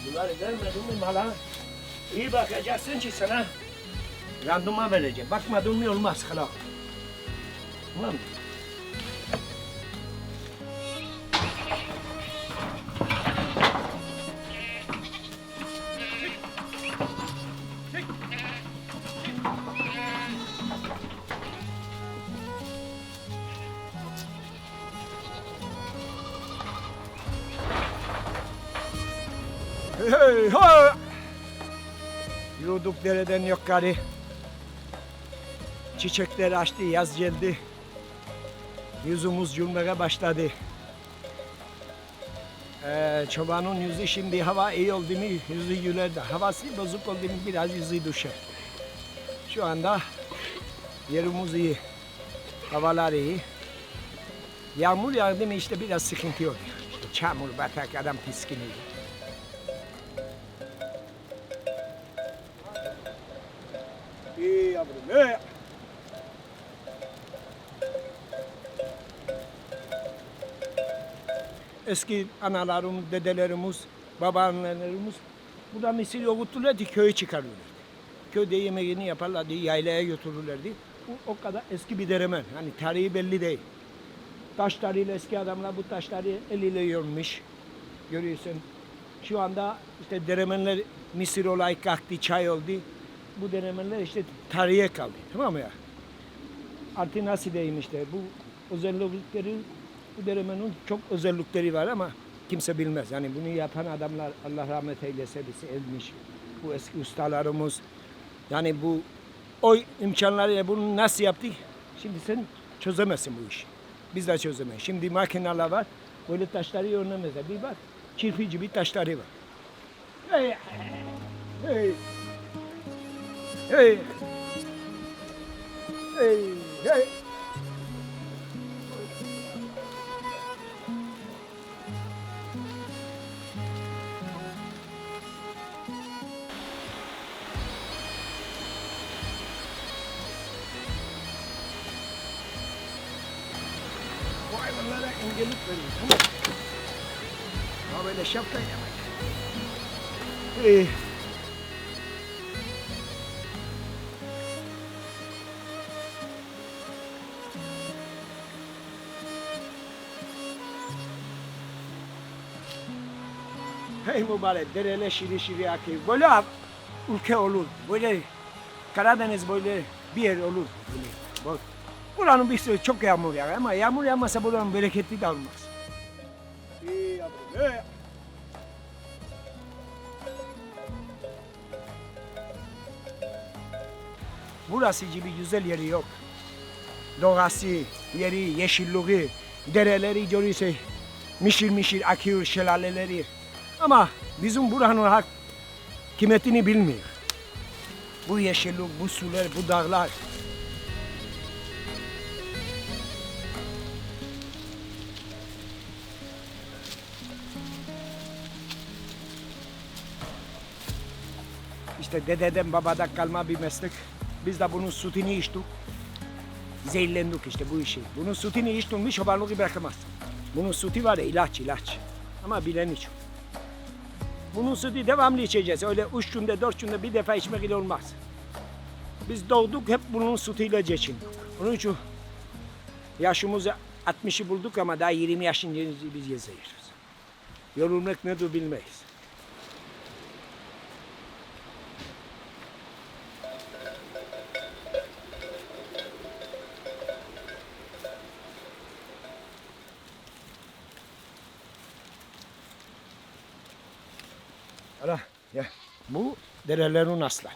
Bunları vermedin mi mala? İyi bakacaksın ki sana randıman vereceğim. Bakmadın mı olmaz hala. Tamam mı? Hey, ha! Yürüdük dereden yukarı. Çiçekler açtı, yaz geldi. Yüzümüz gülmeye başladı. Çobanın yüzü şimdi hava iyi oldu mu yüzü güler de havası bozuk oldu mu biraz yüzü düşer. Şu anda yerimiz iyi, havalar iyi. Yağmur yağdı mı işte biraz sıkıntı oluyor. İşte çamur, batak, adam piskiniyor. İyi yavrum, iyi. Eski analarımız, dedelerimiz, babaannelerimiz burada misir yoğurtturlardı, köye çıkarırlardı. Köyde yemeğini yaparlardı, yaylaya götürürlerdi. O kadar eski bir deremen, hani tarihi belli değil. Taşlarıyla eski adamlar bu taşları eliyle yormuş, görüyorsun. Şu anda işte deremenler misir olayı kalktı, çay oldu. Bu deremenler işte tarihe kaldı, tamam mı ya? Artık nasıl diyeyim işte, bu özellikleri, bu deremenin çok özellikleri var ama kimse bilmez. Yani bunu yapan adamlar Allah rahmet eylesin, bizi ezmiş. Bu eski ustalarımız, yani bu o imkanlarıyla bunu nasıl yaptık? Şimdi sen çözemezsin bu işi. Biz de çözemeyiz. Şimdi makineler var, böyle taşları örnemezler. Bir bak, çirpici bir taşları var. Hey, hey, hey, hey, hey. Bu hayvanlara engellik veriyor, tamam mı? Ama böyle şapka yemek. Hey mübarek, dereler şiri şiri akıyor. Böyle ülke olur, böyle Karadeniz böyle bir yer olur. Böyle. Buranın bir sürü çok yağmur yağar ama yağmur yağmasa buranın bereketli de olmaz. İyi yavrum, iyi. Burası gibi güzel yeri yok. Doğası, yeri, yeşilliği, dereleri görürse mişir mişir akıyor şelaleleri. Ama bizim buranın hak kıymetini bilmiyor. Bu yeşillik, bu sular, bu dağlar. İşte dededen babadan kalma bir meslek. Biz de bunun sütünü içtik. Zehirlendik işte bu işi. Bunun sütünü içtin mi çobanlığı bırakamaz. Bunun sütü var ya ilaç. Ama bilen iç. Bunun sütü devamlı içeceğiz. Öyle 3 günde 4 günde bir defa içmek ile olmaz. Biz doğduk hep bunun sütüyle geçindik. Onun için yaşımızı 60'ı bulduk ama daha 20 yaşındayız biz geziyoruz. Yorulmak nedir bilmeyiz. Hala ya bu derelerin aslanı.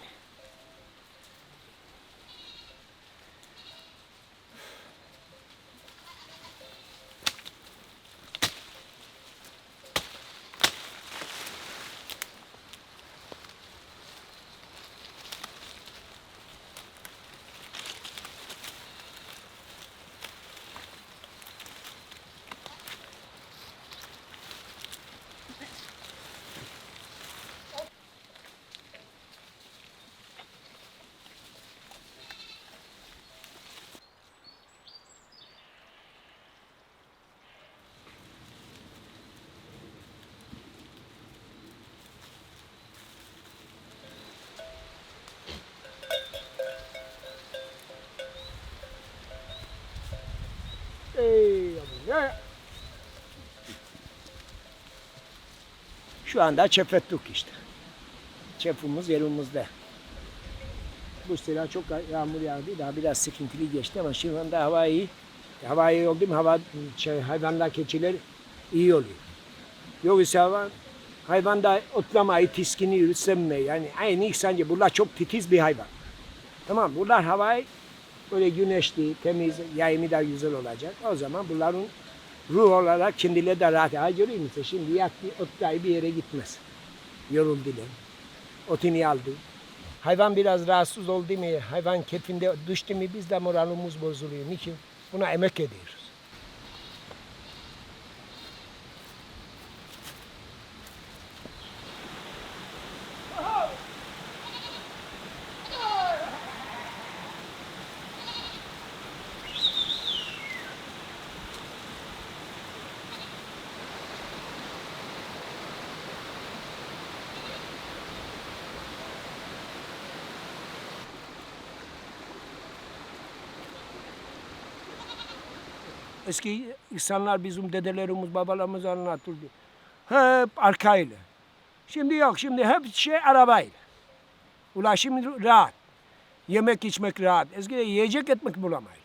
Şu anda çöp ettik işte. Çöpümüz yerimizde. Bu sene çok yağmur yağdı. Daha biraz sıkıntılı geçti ama şu anda hava iyi. Hava iyi oldu mu hayvanlar, keçiler iyi oluyor. Yoksa hayvan da otlamayı, tiskini, sevmeyi. Yani aynı insanca bunlar çok titiz bir hayvan. Tamam, bunlar havayı böyle güneşli, temiz, yayımı da güzel olacak. O zaman bunların ruh olarak kendileri de rahat. Ha, görüyor musun? Şimdi yaktı, otlayı bir yere gitmez. Yoruldular. Otunu aldı. Hayvan biraz rahatsız oldu mu, hayvan keyfinde düştü mü biz de moralimiz bozuluyor. Niçin? Buna emek ediyoruz. Eski insanlar bizim dedelerimiz, babalarımız anlatırdı. Hep arkayla. Şimdi yok, şimdi hep şey arabayla. Ulaşım rahat. Yemek içmek rahat. Eskiden yiyecek ekmek bulamayız.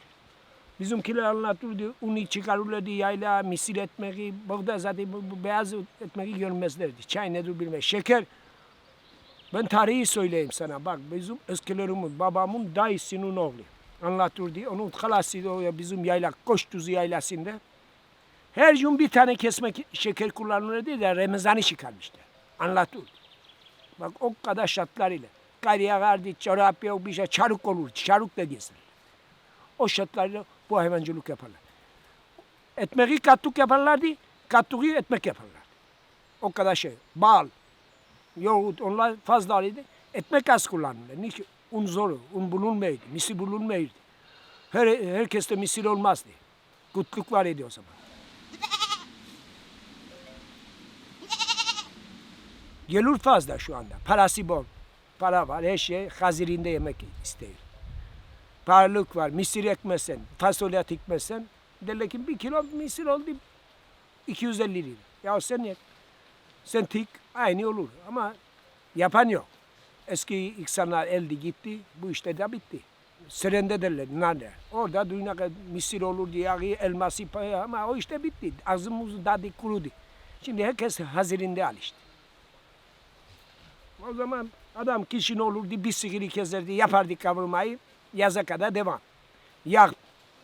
Bizimkiler anlatırdı, unu çıkarırlardı yayla, misir ekmeği. Burada zaten bu beyaz ekmeği görmezlerdi. Çay nedir bilmez. Şeker. Ben tarihi söyleyeyim sana. Bak bizim eskilerimiz, babamın dayısının oğlu. Anlatırdı. Onun kalasıydı bizim yayla, Koçtuzu yaylasında. Her gün bir tane kesmek şeker kullanılırdı da Ramazan'ı çıkarmışlar. Anlatırdı. Bak o kadar şartlarıyla. Kar yağardı, çorap yok bir şey, çarık olur. Çarıkla gezdiler. O şartlarla bu hayvancılık yaparlar. Ekmeği kattuk yaparlardı, kattuğu ekmek yaparlardı. O kadar şey. Bal, yoğurt onlar fazla alıydı. Ekmek az kullanırlar. Niçin? Un zor, un bulunmuyordu, misir bulunmuyordu. Herkeste misir olmazdı. Kutluk var idi o zaman. Gelir fazla şu anda. Parası bol. Para var, her şey hazirinde yemek istiyor. Paralık var, misir ekmezsen, fasulye dikmezsen, derler ki 1 kilo misir oldu 250 lira. Ya sen ye. Sen tik, aynı olur ama yapan yok. Eski insanlar elde gitti, bu işte de bitti. Serende derler, nerede? Orada dünya misir olur diye elması payı ama o işte bitti. Ağzımız dadı kurudu. Şimdi herkes hazırında alıştı. O zaman adam kişinin olurdu, bir sigiri kezerdi, yapardı kavurmayı, yaza kadar devam. Yağ,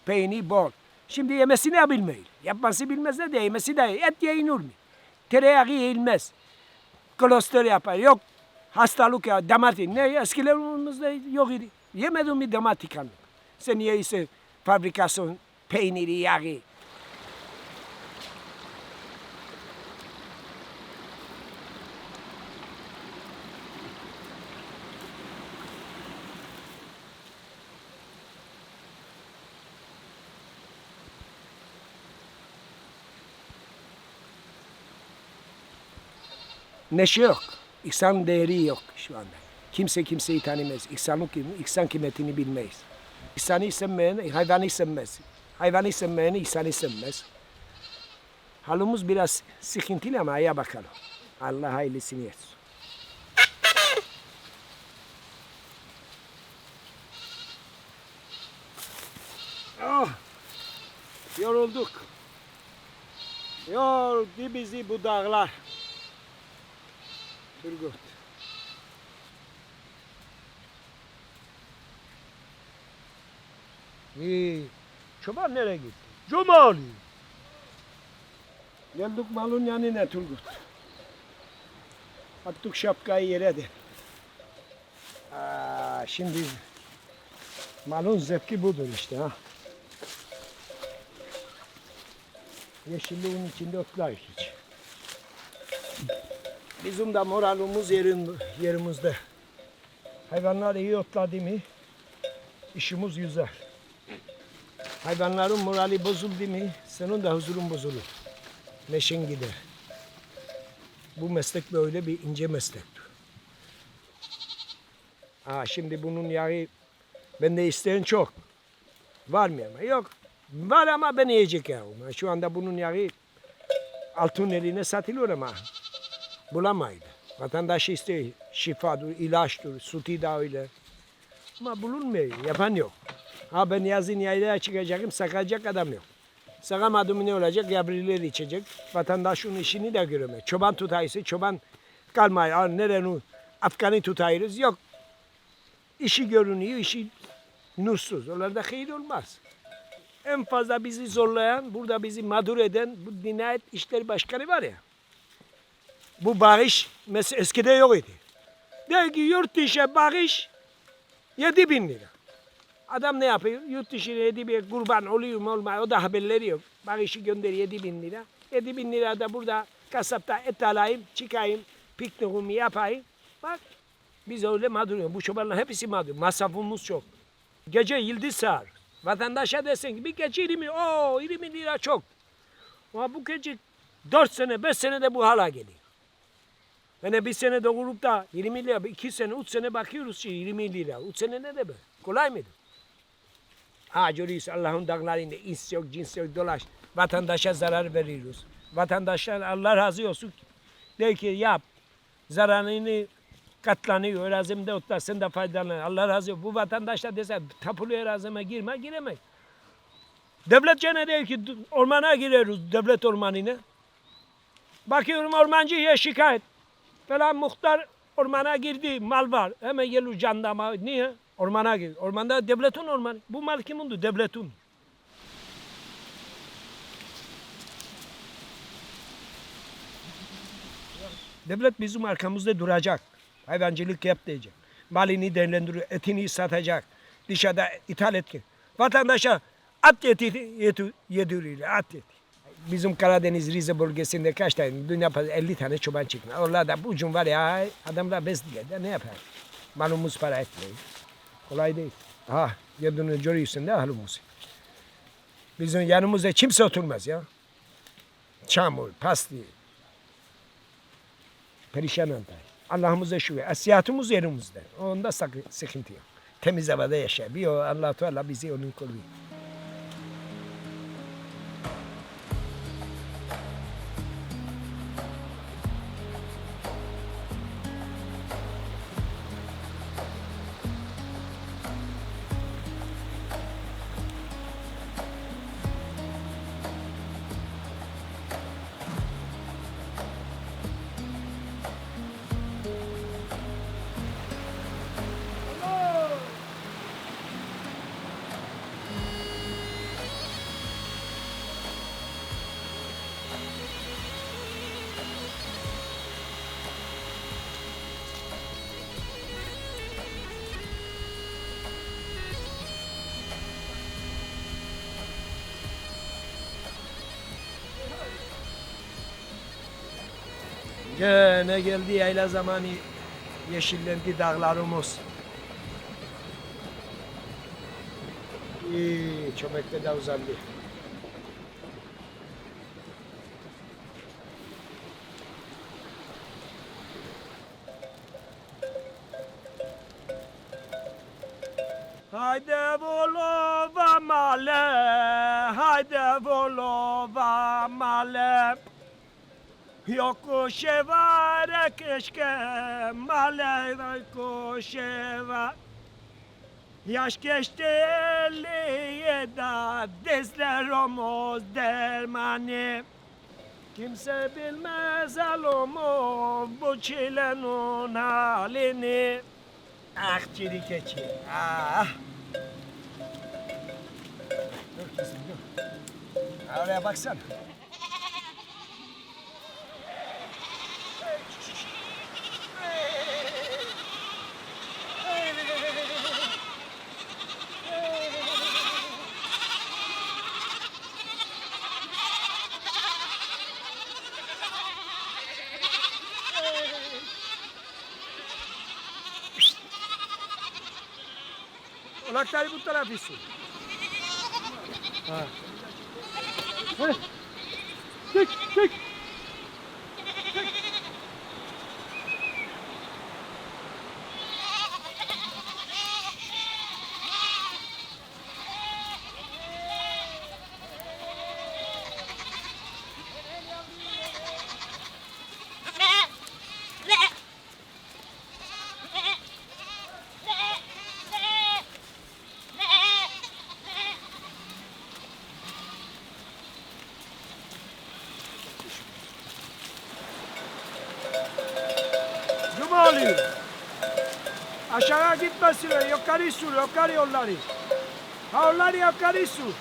peynir bol. Şimdi yemesini bilmiyor. Yapması bilmezler de yemesi de et yenir mi? Tereyağı yenilmez. Kolesterol yapar. Yok hastalık ya damar ne eskilerimizde yok idi. Yemedin mi damar tıkanık. Sen yiyse fabrikasyon peyniri, yağı. Neşe yok. İnsan değeri yok şu anda. Kimse kimseyi tanımaz. İnsan kıymetini bilmeyiz. İnsanı sevmeyen hayvanı sevmez. Hayvanı sevmeyen insanı sevmez. Halimiz biraz sıkıntılı ama ya bakalım. Allah hayırlısını etsin. Oh, yorulduk. Yordu bizi bu dağlar. Turgut. Çoban nereye gitti? Cumali. Geldik malın yanına Turgut. Attık şapkayı yere de. Şimdi malın zevki budur işte ha. Yeşilliğin içinde otlar hiç. Bizim de moralimiz yerimizde. Hayvanlar iyi otladı mı işimiz güzel. Hayvanların morali bozuldu mu senin de huzurun bozulur. Neşen gider. Bu meslek böyle bir ince meslektir. Şimdi bunun yağı bende isteyen çok. Var mı ama? Yok. Var ama ben yiyecek yağı. Şu anda bunun yağı altın eline satılıyor ama bulamaydı. Vatandaş istiyor şifadır, ilaçtır, sütü da öyle. Ama bulunmuyor, yapan yok. Ha ben yazın yaylaya çıkacağım, sakacak adam yok. Sakamadım ne olacak? Yabriler içecek. Vatandaşın işini de göremiyor. Çoban tutayısı, çoban kalmıyor. Nerenin Afgan'ı tutayırız? Yok. İşi görünüyor, işi nursuz. Onlarda hayır olmaz. En fazla bizi zorlayan, burada bizi mağdur eden bu Diyanet İşleri Başkanı var ya. Bu bağış mesela eskide yok idi. Der ki yurt dışı bağış 7.000 lira. Adam ne yapıyor? Yurt dışına 7.000 kurban oluyor mu olmuyor o da haberleri yok. Bağışı gönderiyor 7.000 lira. 7.000 lira da burada kasapta et alayım, çıkayım, pikniğimi yapayım. Bak biz öyle mağduruyuz. Bu çobanlar hepsi mağdur. Masrafımız çok. Gece yıldız sağır. Vatandaşa desin ki bir gece 20 lira çok. Ama bu gece 4 sene 5 sene de bu hala geliyor. Yani bir sene doğurup da 20 lira, 2 sene, 3 sene bakıyoruz ki 20 lira. 3 sene ne de böyle? Kolay mıydı? Ha görüyoruz Allah'ın dağlarında ins yok, cins yok dolaş. Vatandaşa zarar veriyoruz. Vatandaşlar Allah razı olsun. Der ki yap. Zararını katlanıyor. Erazimde otla sen de faydalan. Allah razı olsun. Bu vatandaşlar dese tapulu erazime giremez. Devlet gene der ki ormana giriyoruz devlet ormanına. Bakıyorum ormancıya şikayet. Falan muhtar ormana girdi mal var. Hemen geliyor jandarma. Niye? Ormana girdi. Ormanda devletin ormanı. Bu mal kimindir? Devletin. Devlet bizim arkamızda duracak. Hayvancılık yap diyecek. Malini değerlendiriyor, etini satacak. Dışarıda ithal etki. Vatandaşa at eti yediriyor, at eti. Bizim Karadeniz, Rize bölgesinde kaç tane, dünya 50 tane çoban çıkıyor. Onlar da bu ucun var ya, adamlar besliyor. Ne yapar? Malumuz para etmiyor. Kolay değil. Ha, yedini görüyorsun ne halimiz. Bizim yanımızda kimse oturmaz ya. Çamur, paslı. Perişan Antay. Allah'ımıza şükür. Asiyatımız yerimizde. Onda sıkıntı yok. Temiz havada yaşayabiliyor. Allah Teala bizi onun koruyor. Gene geldi yayla zamanı, yeşillendi dağlarımız. İyi, çömekte de uzandı. Haydi volova male, haydi volova male. Yokuş var keşke male yokuş var. Yaş geçti 50'ye da dizler omuz dermanı. Kimse bilmez alımı bu çilenin halini. Ah çirikeçi, ah. Dur kızım dur. Oraya baksana. Kulakları bu taraf istiyor. Ha. Çek, çek. Su mu oluyor? Aşağı gitmesin, yukarı sür, yukarı yolları. Ha onları yukarı sür.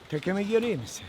Tekemi göreyim misin?